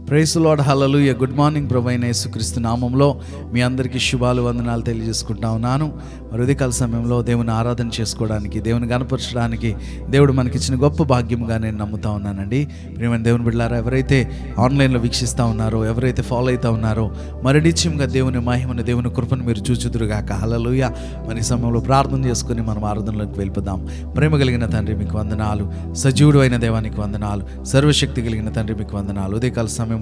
Praise the lord, hallelujah. Good morning ప్రభు అయిన యేసుక్రీస్తు నామంలో మీ అందరికీ శుభాలు వందనాలు తెలియజేసుకుంటా ఉన్నాను. ఉదయకాల సమయంలో దేవుని ఆరాధన చేసుకోవడానికి, దేవుని గణపరచడానికి దేవుడు మనకిచ్చిన గొప్ప భాగ్యంగా నేను నమ్ముతా ఉన్నానండి. ప్రియమైన దేవుని బిడ్డలారా, ఎవరైతే ఆన్లైన్లో వీక్షిస్తూ ఉన్నారో, ఎవరైతే ఫాలో అవుతూ ఉన్నారో, మరి నిత్యంగా దేవుని మహిమను, దేవుని కృపను మీరు చూచుదురుగాక. హల్లెలూయా. మరి ఈ సమయంలో ప్రార్థన చేసుకుని మనం ఆరాధనలోకి వెళ్ళిపోదాం. ప్రేమ కలిగిన తండ్రి మీకు వందనాలు, సజీవుడు అయిన దేవానికి వందనాలు, సర్వశక్తి కలిగిన తండ్రి మీకు వందనాలు. ఉదయకాల సమయంలో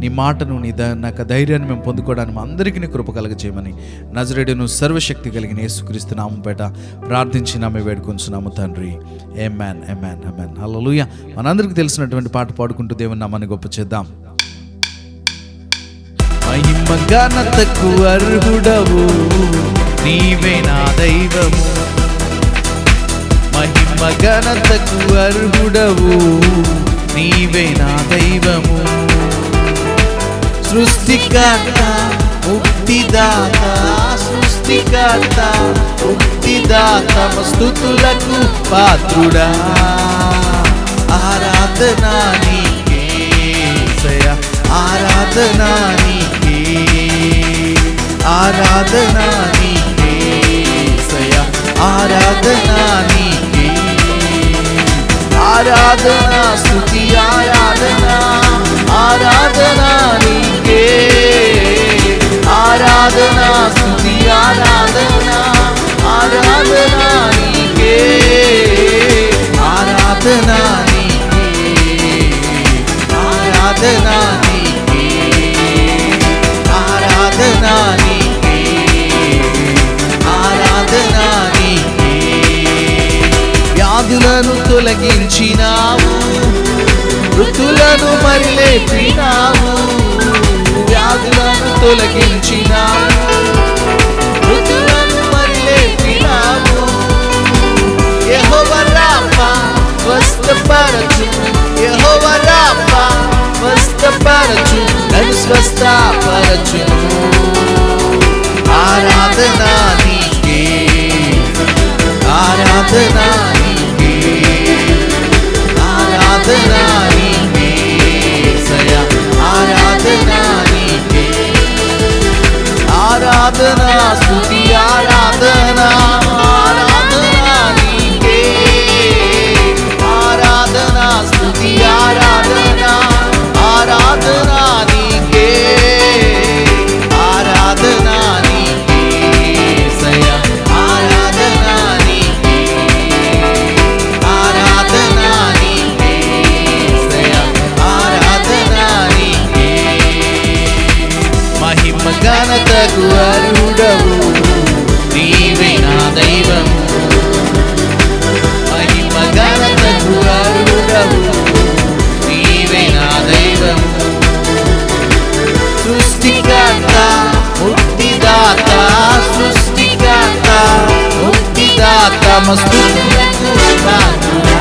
నీ మాటను, నీ నాకు ధైర్యాన్ని మేము పొందుకోవడానికి అందరికీ నీ కృప కలగజేయమని నజరేయుడును సర్వశక్తి కలిగిన యేసుక్రీస్తు నామం పేట ప్రార్థించి మేము వేడుకొంచున్నాము తండ్రి. ఆమేన్, ఆమేన్, ఆమేన్. హల్లెలూయా. మనందరికీ తెలిసినటువంటి పాట పాడుకుంటూ దేవుని నామాన్ని గొప్ప చేద్దాం. మహిమ ఘనతకు అర్హుడవు నీవే నా దైవము, మహిమ ఘనతకు అర్హుడవు నీవే నా దైవము. సృష్టికర్త ముక్తిదాత, సృష్టికర్త ముక్తిదాత, స్తుతులకు పాత్రుడా, ఆరాధనా నీకే యేసయ్యా, ఆరాధనా నీకే, ఆరాధనా నీకే యేసయ్యా, ఆరాధనా నీకే, ఆరాధనా స్తుతి ఆరాధనా, ఆరాధనా నీకే, ఆరాధనా స్తుతి ఆరాధనా, ఆరాధనా నీకే, ఆరాధనా నీకే, ఆరాధనా నీకే, ఆరాధనా నీకే, ఆరాధనా నీకే. వ్యాధులను తొలగించినావు, మృతులను మరి లేపినావు, వ్యాధులను తొలగించినావు, మృతులను మరి లేపినావు. యెహోవా రాఫా స్వస్థపరచు, యెహోవా రాఫా స్వస్థపరచు, నన్ను స్వస్థపరచు. ఆరాధనా నీకే, ఆరాధనా నీకే, ఆరాధనా నీకే యేసయ్యా, ఆరాధనా నీకే, ఆరాధనా స్తుతి ఆరాధనా, ఆరాధనా నీకే, ఆరాధనా స్తుతి ఆరాధనా, ఆరాధనా నీకే, ఆరాధనా నీకే యేసయ్యా, ఆరాధనా నీకే, ఆరాధనా నీకే యేసయ్యా, ఆరాధనా నీకే. మహిమ ఘనతకు అర్హుడవు నీవే నా దైవము, మహిమ ఘనతకు అర్హుడవు నీవే నా దైవము. సృష్టికర్త ముక్తిదాత, సృష్టికర్త ముక్తిదాత, స్తుతులకు పాత్రుడా,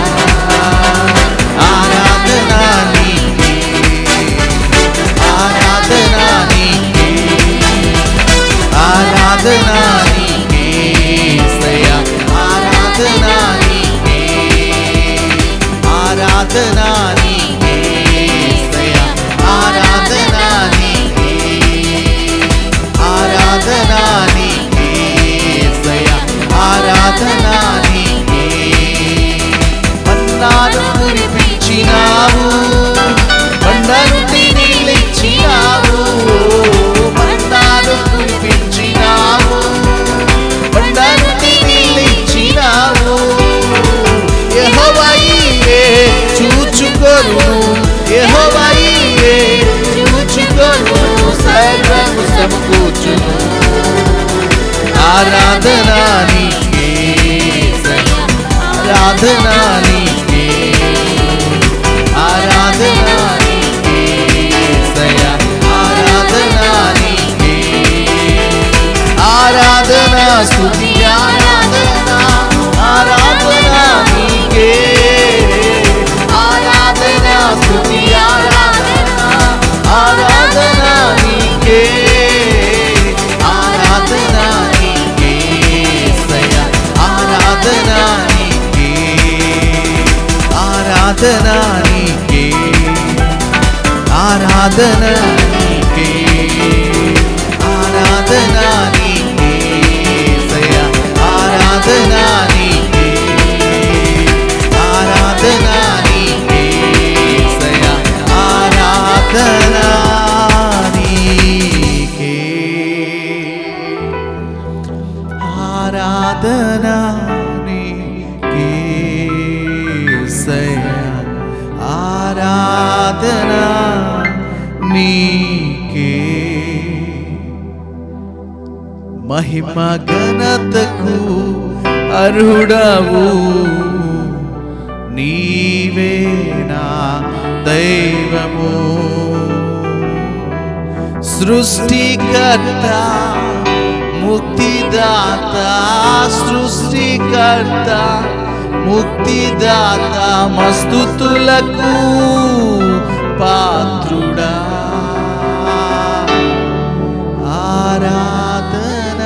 ఆరాధనా నీకే, ఆరాధనా నీకే, ఆరాధనా నీకే యేసయ్యా, ఆరాధనా నీకే, ఆరాధనా నీకే యేసయ్యా, ఆరాధనా నీకే, ఆరాధనా నీకే యేసయ్యా, ఆరాధనా నీకే. మన్నాను కురిపించినావు, బండ నుండి నీళ్ళిచ్చినావు, మన్నాను కురిపించినావు, బండ నుండి నీళ్ళిచ్చినావు. యెహోవా ఈయే చూచుకొను, యెహోవా ఈయే చూచుకొను, సర్వము సమకూర్చును. ఆరాధనా నీకే, ఆరాధనా నీకే, ఆరాధనా నీకే యేసయ్యా, ఆరాధనా నీకే, ఆరాధనా స్తుతి ఆరాధనా, ఆరాధనా నీకే, ఆరాధనా స్తుతి ఆరాధనా, ఆరాధనా నీకే, ఆరాధనా నీకే యేసయ్యా, ఆరాధనా నీకే. ఆరాధన నీకే, ఆరాధన నీకే యేసయ్యా, ఆరాధన నీకే, ఆరాధన నీకే యేసయ్యా, ఆరాధన నీకే, ఆరాధన నీకే యేసయ్యా, ఆరాధన నీకే. మహిమ ఘనతకు అర్హుడవు నీవే నా దైవము, సృష్టికర్త ముక్తిదాత, సృష్టికర్త ముక్తిదాత, మస్తుతులకు పాత్రుడా, ఆరాధన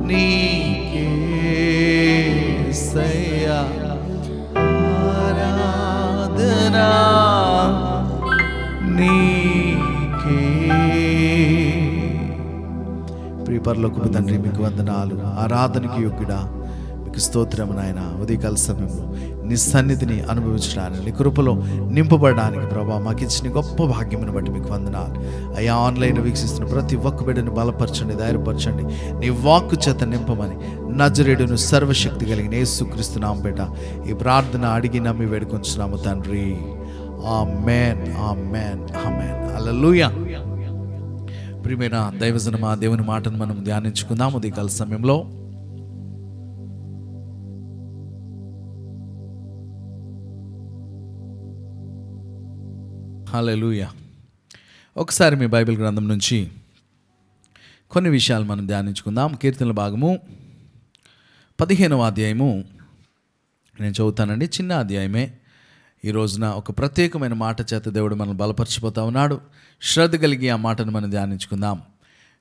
నీకే యేసయ్యా, ఆరాధన నీకే. ప్రియ పరలోకపు తండ్రి, మీకు వందనాలు, ఆరాధనకి యోగ్యుడా, మీకు స్తోత్రం నాయన. ఉదయకాల సమయంలో నీ సన్నిధిని అనుభవించడానికి, నీ కృపలో నింపబడడానికి ప్రభా మాకు ఇచ్చిన గొప్ప భాగ్యమును బట్టి మీకు వందనాలు అయ్యా. ఆన్లైన్ వీక్షిస్తున్న ప్రతి ఒక్క బిడ్డను బలపరచండి, ధైర్యపరచండి, నీ వాక్కు చేత నింపమని నజరేయుడును సర్వశక్తి కలిగిన యేసుక్రీస్తు నామముపేట ఈ ప్రార్థన అడిగి నమ్మి వేడుకొంచున్నాము తండ్రి. ఆమేన్, ఆమేన్, ఆమేన్. హల్లెలూయా. ప్రియమైన దైవజనమా, దేవుని మాటను మనం ధ్యానించుకుందాం ఉదయకాల సమయంలో. హల్లెలూయా. ఒకసారి మీ బైబిల్ గ్రంథం నుంచి కొన్ని విషయాలు మనం ధ్యానించుకుందాం. కీర్తనల భాగము 15వ అధ్యాయము నేను చదువుతానండి. చిన్న అధ్యాయమే. ఈ రోజున ఒక ప్రత్యేకమైన మాట చేత దేవుడు మనల్ని బలపరిచిపోతా ఉన్నాడు. శ్రద్ధ కలిగి ఆ మాటను మనం ధ్యానించుకుందాం.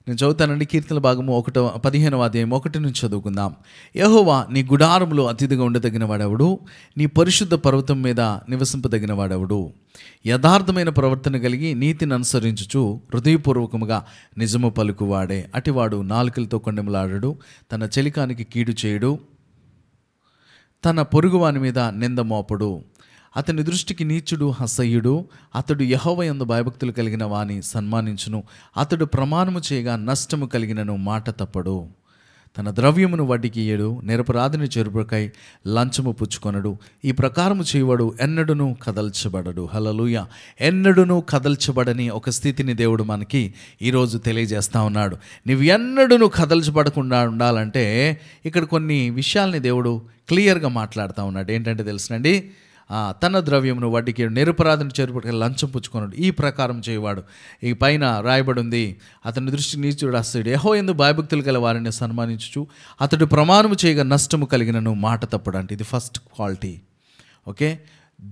నేను చదువుతానండి. కీర్తనల భాగము 15వ అధ్యాయం 1 నుంచి చదువుకుందాం. యెహోవా నీ గుడారములో అతిథిగా ఉండదగిన వాడెవడు? నీ పరిశుద్ధ పర్వతం మీద నివసింపదగిన వాడెవడు? యథార్థమైన ప్రవర్తన కలిగి నీతిని అనుసరించుచు హృదయపూర్వకముగా నిజము పలుకువాడే. అటివాడు నాలుకలతో కొండెములాడడు, తన చెలికానికి కీడు చేయుడు, తన పొరుగువాని మీద నింద మోపడు. అతని దృష్టికి నీచుడు, అసహ్యుడు. అతడు యెహోవా యందు భయభక్తులు కలిగిన వాని సన్మానించును. అతడు ప్రమాణము చేయగా నష్టము కలిగినను మాట తప్పడు. తన ద్రవ్యమును వడ్డీకి ఇయ్యడు, నిరపరాధిని చెరుపుకై లంచము పుచ్చుకొనడు. ఈ ప్రకారము చేయవాడు ఎన్నడూను కదల్చబడడు. హల్లెలూయా. ఎన్నడూను కదల్చబడని ఒక స్థితిని దేవుడు మనకి ఈరోజు తెలియజేస్తా ఉన్నాడు. నువ్వు ఎన్నడూను కదల్చబడకుండా ఉండాలంటే ఇక్కడ కొన్ని విషయాల్ని దేవుడు క్లియర్గా మాట్లాడుతూ ఉన్నాడు. ఏంటంటే తెలుసునండి, తన ద్రవ్యమును వడ్డీకి నిరపరాధిని చెరుపుకై లంచం పుచ్చుకొనడు. ఈ ప్రకారం చేయవాడు. ఈ పైన రాయబడి ఉంది, అతని దృష్టి నీచుడు, అసహ్యుడు. యెహోవా యందు భయభక్తులు గల వారిని సన్మానించుచు అతడు ప్రమాణము చేయగా నష్టము కలిగినను మాట తప్పడు. అంటే ఇది ఫస్ట్ క్వాలిటీ. ఓకే,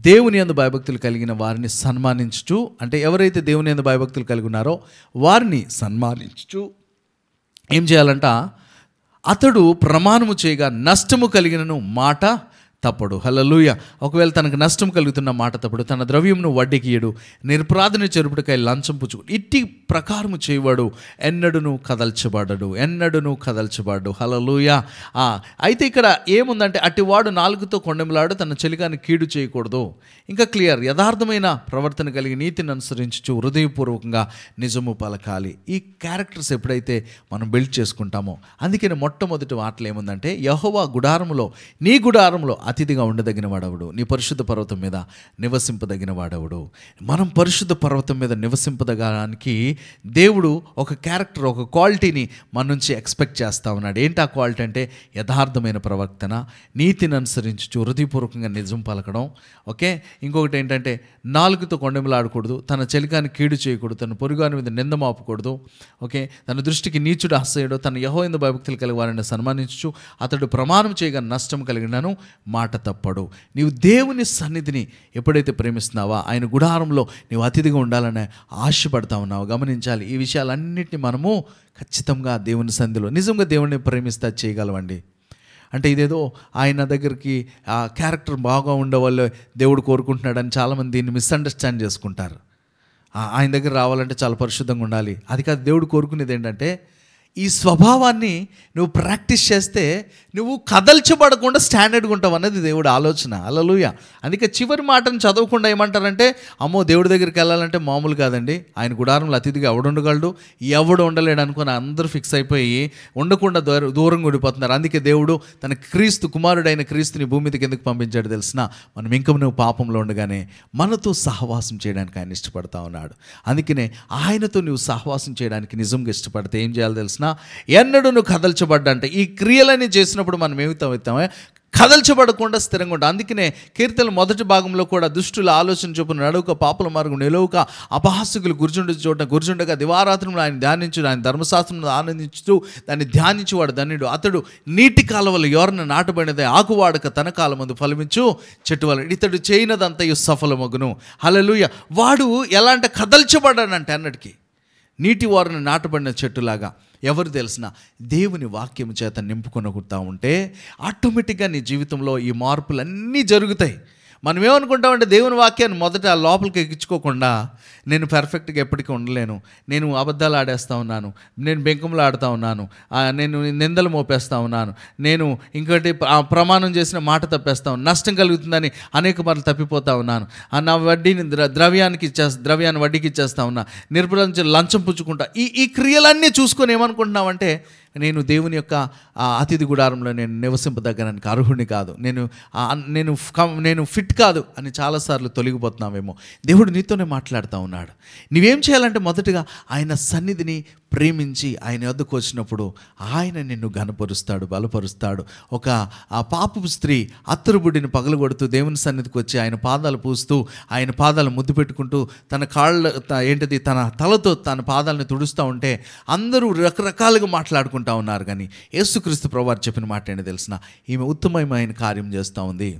దేవుని యందు భయభక్తులు కలిగిన వారిని సన్మానించుచు, అంటే ఎవరైతే దేవుని యందు భయభక్తులు కలిగి ఉన్నారో వారిని సన్మానించుచు ఏం చేయాలంట? అతడు ప్రమాణము చేయగా నష్టము కలిగినను మాట తప్పడు. హల్లెలూయా. ఒకవేళ తనకు నష్టం కలుగుతున్న మాట తప్పడు. తన ద్రవ్యమును వడ్డీకి ఇయ్యడు, నిరపరాధిని చెరుపుటకై లంచం పుచ్చుకోడు. ఇట్టి ప్రకారము చేయవాడు ఎన్నడూను కదల్చబడడు, ఎన్నడూను కదల్చబడు. హల్లెలూయా. అయితే ఇక్కడ ఏముందంటే, అట్టివాడు నాలుగుతో కొండెములాడు, తన చెలికాన్ని కీడు చేయకూడదు. ఇంకా క్లియర్, యథార్థమైన ప్రవర్తన కలిగి నీతిని అనుసరించుచు హృదయపూర్వకంగా నిజము పలకాలి. ఈ క్యారెక్టర్స్ ఎప్పుడైతే మనం బిల్డ్ చేసుకుంటామో, అందుకని మొట్టమొదటి మాటలు ఏముందంటే, యెహోవా గుడారములో, నీ గుడారంలో అతిథిగా ఉండదగిన వాడవుడు, నీ పరిశుద్ధ పర్వతం మీద నివసింపదగిన వాడవుడు. మనం పరిశుద్ధ పర్వతం మీద నివసింపదగడానికి దేవుడు ఒక క్యారెక్టర్, ఒక క్వాలిటీని మన నుంచి ఎక్స్పెక్ట్ చేస్తూ ఉన్నాడు. ఏంటి ఆ క్వాలిటీ అంటే, యథార్థమైన ప్రవర్తన, నీతిని అనుసరించు హృదయపూర్వకంగా నిజం పలకడం. ఓకే, ఇంకొకటి ఏంటంటే, నాలుగుతో కొండెములాడకూడదు, తన చెలికాన్ని కీడు చేయకూడదు, తన పొరుగువాని మీద నింద మోపకూడదు. ఓకే, తన దృష్టికి నీచుడు, అసహ్యుడు. తన యెహోవా యందు భయభక్తులు కలిగి వారిని సన్మానించు అతడు ప్రమాణం చేయగా నష్టం కలిగినను మాట తప్పడు. నీవు దేవుని సన్నిధిని ఎప్పుడైతే ప్రేమిస్తున్నావో, ఆయన గుడారంలో నీవు అతిథిగా ఉండాలని ఆశపడతా ఉన్నావు. గమనించాలి, ఈ విషయాలన్నింటినీ మనము ఖచ్చితంగా దేవుని సన్నిధిలో నిజంగా దేవుడిని ప్రేమిస్తే చేయగలవండి. అంటే ఇదేదో ఆయన దగ్గరికి ఆ క్యారెక్టర్ బాగా ఉండేవాళ్ళు దేవుడు కోరుకుంటున్నాడని చాలామంది దీన్ని మిస్అండర్స్టాండ్ చేసుకుంటారు. ఆయన దగ్గర రావాలంటే చాలా పరిశుద్ధంగా ఉండాలి. అది కాదు, దేవుడు కోరుకునేది ఏంటంటే ఈ స్వభావాన్ని నువ్వు ప్రాక్టీస్ చేస్తే నువ్వు కదల్చబడకుండా స్టాండర్డ్గా ఉంటావు అన్నది దేవుడు ఆలోచన. హల్లెలూయా. అందుకే చివరి మాటను చదవకుండా ఏమంటారంటే, అమ్మో దేవుడి దగ్గరికి వెళ్ళాలంటే మామూలు కాదండి, ఆయన గుడారంలో అతిథిగా ఎవడుండగలడు, ఎవడు ఉండలేడు అనుకుని అందరూ ఫిక్స్ అయిపోయి ఉండకుండా దూరంగా ఉండిపోతున్నారు. అందుకే దేవుడు తన కుమారుడైన క్రీస్తుని భూమి మీదకి ఎందుకు పంపించాడు తెలిసిన, మనం ఇంకా నువ్వు పాపంలో ఉండగానే మనతో సహవాసం చేయడానికి ఆయన ఇష్టపడతా ఉన్నాడు. అందుకనే ఆయనతో నువ్వు సహవాసం చేయడానికి నిజంగా ఇష్టపడితే ఏం చేయాలి తెలిసిన, ఎన్నడూ నువ్వు కదల్చబడ్డంటే ఈ క్రియలన్నీ చేసినప్పుడు మనం ఏమవుతామే, కదల్చబడకుండా స్థిరంగా ఉంటాం. అందుకనే కీర్తన మొదటి భాగంలో కూడా దుష్టుల ఆలోచన చొప్పున నడువుక, పాపుల మార్గం నిలవుక, అపహాసకులు గుర్జుండగా దివారాత్రులు ఆయన ధ్యానించు, ఆయన ధర్మశాస్త్రం ఆనందించుతూ దాన్ని ధ్యానించువాడు ధన్యుడు. అతడు నీటి కాలువలు ఎవరిని నాటబడినదే ఆకువాడక తన కాలం ముందు ఫలమించు చెట్టు వల్ల ఇతడు చేయనదంతయు సఫలమగును. హల్లెలూయా. వాడు ఎలా అంటే కదల్చబడ్డాడంటే అన్నటికీ నీటి వారిని నాటబడిన చెట్టులాగా. ఎవరు తెలిసిన దేవుని వాక్యం చేత నింపుకొనగుతా ఉంటే ఆటోమేటిక్గా నీ జీవితంలో ఈ మార్పులన్నీ జరుగుతాయి. మనం ఏమనుకుంటామంటే దేవుని వాక్యాన్ని మొదట లోపలికి ఎక్కించుకోకుండా నేను పర్ఫెక్ట్గా ఎప్పటికీ ఉండలేను, నేను అబద్ధాలు ఆడేస్తూ ఉన్నాను, నేను బెంకములు ఆడుతూ ఉన్నాను, నేను నిందలు మోపేస్తూ ఉన్నాను, నేను ఇంకోటి ప్రమాణం చేసిన మాట తప్పేస్తాను, నష్టం కలుగుతుందని అనేక మార్లు తప్పిపోతూ ఉన్నాను, నా వడ్డీని ద్రవ్యాన్ని వడ్డీకి ఇచ్చేస్తా ఉన్నా, నిర్భరించి లంచం పుచ్చుకుంటా, ఈ క్రియలన్నీ చూసుకొని ఏమనుకుంటున్నామంటే నేను దేవుని యొక్క అతిథి గుడారంలో నేను నివసింపదగ్గడానికి అర్హుడిని కాదు, నేను ఫిట్ కాదు అని చాలాసార్లు తొలగిపోతున్నామేమో. దేవుడు నీతోనే మాట్లాడుతూ ఉన్నాడు. నువ్వేం చేయాలంటే మొదటగా ఆయన సన్నిధిని ప్రేమించి ఆయన వద్దకు వచ్చినప్పుడు ఆయన నిన్ను ఘనపరుస్తాడు, బలపరుస్తాడు. ఒక పాపపు స్త్రీ అత్తరుబుడ్డిని పగలగొడుతూ దేవుని సన్నిధికి వచ్చి ఆయన పాదాలు పూస్తూ ఆయన పాదాలు ముద్దు పెట్టుకుంటూ తన తన తలతో తన పాదాలను తుడుస్తూ ఉంటే అందరూ రకరకాలుగా మాట్లాడుకుంటూ ఉన్నారు. కానీ యేసుక్రీస్తు ప్రభువారు చెప్పిన మాట ఏంటో తెలిసిన, ఈమె ఉత్తమమైన కార్యం చేస్తూ ఉంది,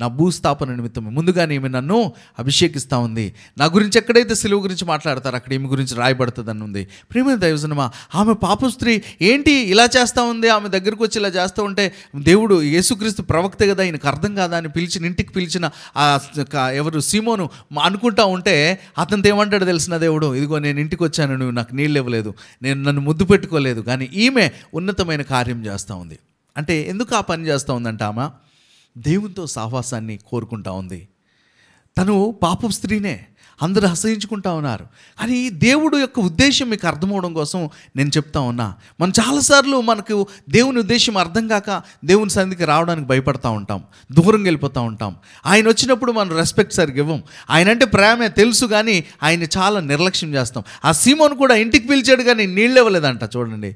నా భూస్థాపన నిమిత్తం ముందుగానే ఈమె నన్ను అభిషేకిస్తూ ఉంది. నా గురించి ఎక్కడైతే సిలువ గురించి మాట్లాడతారో అక్కడ ఈమె గురించి రాయబడుతుందని ఉంది. ప్రియమైన దైవజనమా, ఆమె పాప స్త్రీ ఏంటి ఇలా చేస్తూ ఉంది, ఆమె దగ్గరకు వచ్చి ఇలా చేస్తూ ఉంటే దేవుడు యేసుక్రీస్తు ప్రవక్త కదా, ఈయనకు అర్థం కాదా అని ఇంటికి పిలిచిన ఎవరు సీమోను అనుకుంటా ఉంటే అతనితో ఏమంటాడు తెలిసిన దేవుడు, ఇదిగో నేను ఇంటికి వచ్చాను, నువ్వు నాకు నీళ్ళు ఇవ్వలేదు, నేను నన్ను ముద్దు పెట్టుకోలేదు, కానీ ఈమె ఉన్నతమైన కార్యం చేస్తూ ఉంది. అంటే ఎందుకు ఆ పని చేస్తూ ఉందంట, ఆమె దేవునితో సహవాసాన్ని కోరుకుంటా ఉంది. తను పాపం స్త్రీనే, అందరూ అసహించుకుంటా ఉన్నారు. కానీ దేవుడు యొక్క ఉద్దేశం మీకు అర్థమవడం కోసం నేను చెప్తా ఉన్నా. మనం చాలాసార్లు మనకు దేవుని ఉద్దేశం అర్థం కాక దేవుని సన్నిధికి రావడానికి భయపడతా ఉంటాం, దూరంగా వెళ్ళిపోతూ ఉంటాం. ఆయన వచ్చినప్పుడు మనం రెస్పెక్ట్ సరిగ్గా ఇవ్వం. ఆయన అంటే ప్రేమే తెలుసు కానీ ఆయన చాలా నిర్లక్ష్యం చేస్తాం. ఆ సీమోను కూడా ఇంటికి పిలిచాడు కానీ నీళ్ళు ఇవ్వలేదంట. చూడండి,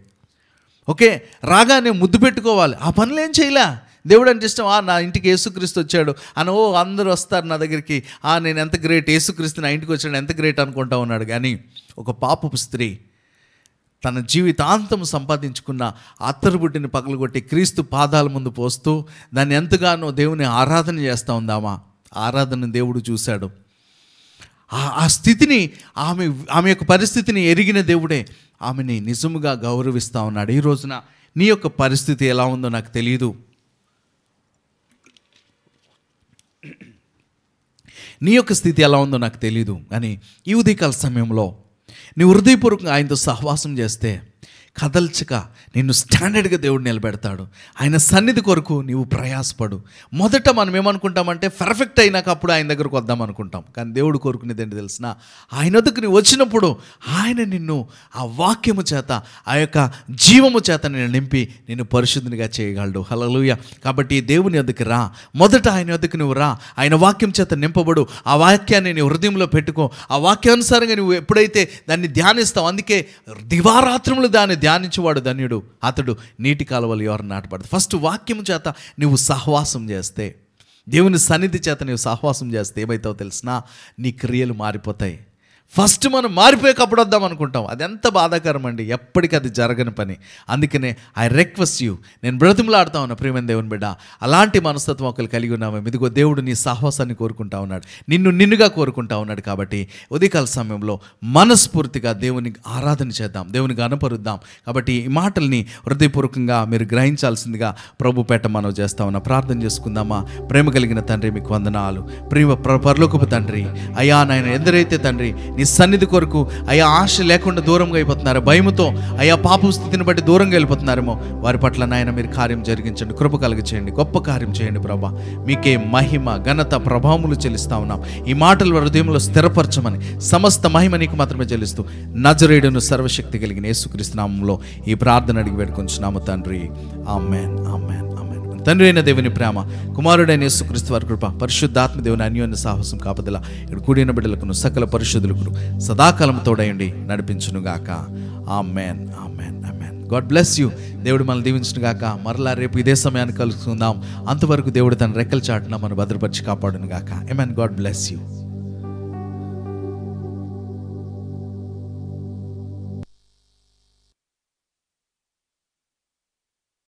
ఓకే రాగానే ముద్దు పెట్టుకోవాలి, ఆ పనులు ఏం చేయలే. దేవుడు అంటే ఇష్టం, నా ఇంటికి యేసుక్రీస్తు వచ్చాడు అని అందరూ వస్తారు నా దగ్గరికి, నేను ఎంత గ్రేట్, యేసుక్రీస్తు నా ఇంటికి వచ్చాడు ఎంత గ్రేట్ అనుకుంటా ఉన్నాడు. కానీ ఒక పాపపు స్త్రీ తన జీవితాంతం సంపాదించుకున్న అత్తరుబుడ్డిని పగలగొట్టి క్రీస్తు పాదాల ముందు పోస్తూ దాన్ని ఎంతగానో దేవుని ఆరాధన చేస్తూ ఉందామా. ఆరాధన దేవుడు చూశాడు. ఆ స్థితిని ఆమె యొక్క పరిస్థితిని ఎరిగిన దేవుడే ఆమెని నిజముగా గౌరవిస్తూ ఉన్నాడు. ఈ రోజున నీ యొక్క పరిస్థితి ఎలా ఉందో నాకు తెలియదు, నీ యొక్క స్థితి ఎలా ఉందో నాకు తెలియదు. కానీ ఈ ఉదయకాల సమయంలో నీ హృదయపూర్వకంగా ఆయనతో సహవాసం చేస్తే కదల్చక నిన్ను స్టాండర్డ్గా దేవుడు నిలబెడతాడు. ఆయన సన్నిధి కొరకు నీవు ప్రయాసపడు. మొదట మనం ఏమనుకుంటామంటే పర్ఫెక్ట్ అయినాక అప్పుడు ఆయన దగ్గరకు వద్దాం అనుకుంటాం. కానీ దేవుడు కోరుకునేది ఏంటి తెలిసిన, ఆయన వద్దకు నీవు వచ్చినప్పుడు ఆయన నిన్ను ఆ వాక్యము చేత, ఆ యొక్క జీవము చేత నేను నింపి నిన్ను పరిశుద్ధినిగా చేయగలడు. హల్లెలూయా. కాబట్టి దేవుని వద్దకు రా, మొదట ఆయన వద్దకు నువ్వు రా, ఆయన వాక్యం చేత నింపబడు. ఆ వాక్యాన్ని నీ హృదయంలో పెట్టుకో. ఆ వాక్యానుసారంగా నువ్వు ఎప్పుడైతే దాన్ని ధ్యానిస్తావు, అందుకే దివారాత్రములు దాన్ని ధ్యానించేవాడు ధన్యుడు, అతడు నీటి కాలువలు ఎవరు నాటబడదు. ఫస్ట్ వాక్యము చేత నువ్వు సహవాసం చేస్తే, దేవుని సన్నిధి చేత నువ్వు సహవాసం చేస్తే ఏమవుతావో తెలిసినా నీ క్రియలు మారిపోతాయి. ఫస్ట్ మనం మారిపోయేకప్పుడు వద్దాం అనుకుంటాం, అది ఎంత బాధాకరం అండి, ఎప్పటికీ అది జరగని పని. అందుకనే ఐ రిక్వెస్ట్ యూ, నేను బ్రతిమలాడుతా ఉన్నా ప్రియమైన దేవుని బిడ్డ, అలాంటి మనస్తత్వం ఒకరు కలిగి ఉన్నాము. ఇదిగో దేవుడు నీ సహవాసాన్ని కోరుకుంటా ఉన్నాడు, నిన్నుగా కోరుకుంటా ఉన్నాడు. కాబట్టి ఉదయకాల సమయంలో మనస్ఫూర్తిగా దేవుని ఆరాధన చేద్దాం, దేవుని గణపరుద్దాం. కాబట్టి ఈ మాటల్ని హృదయపూర్వకంగా మీరు గ్రహించాల్సిందిగా ప్రభు పేట మనం చేస్తా ఉన్నా. ప్రార్థన చేసుకుందామా. ప్రేమ కలిగిన తండ్రి, మీకు వందనాలు. పరలోకపు తండ్రి, అయ్యా నాయన, ఎందరైతే తండ్రి నీ సన్నిధి కొరకు అయ్యా ఆశ లేకుండా దూరంగా అయిపోతున్నారు, భయముతో అయ్యా పాప స్థితిని బట్టి దూరంగా వెళ్ళిపోతున్నారేమో వారి పట్ల నాయన మీరు కార్యం జరిగించండి, కృప కలిగి చేయండి, గొప్ప కార్యం చేయండి ప్రభా. మీకే మహిమ ఘనత ప్రభావములు చెల్లిస్తా ఉన్నాం. ఈ మాటలు వారి హృదయంలో స్థిరపరచమని సమస్త మహిమ నీకు మాత్రమే చెల్లిస్తూ నజరేయుడును సర్వశక్తి కలిగిన యేసుక్రీస్తు నామములో ఈ ప్రార్థన అడిగి వేడుకొంచున్నాము తండ్రి. ఆమేన్, ఆమేన్, ఆమేన్. తండ్రి అయిన దేవుని ప్రేమ, కుమారుడైన యేసుక్రీస్తు వారి కృప, పరిశుద్ధాత్మ దేవుని అన్యోన్య సాహసం కాపదల ఇక్కడ కూడిన బిడ్డలకును సకల పరిశుద్ధులకు సదాకాలం తోడయండి నడిపించునుగాక. Amen, amen, amen. God bless you. దేవుడు మనల్ని దీవించునుగాక. మరలా రేపు ఇదే సమయాన్ని కలుసుకుందాం. అంతవరకు దేవుడు తన రెక్కల చాటున మనం భద్రపరిచి కాపాడునుగాక. ఆమేన్. God bless you.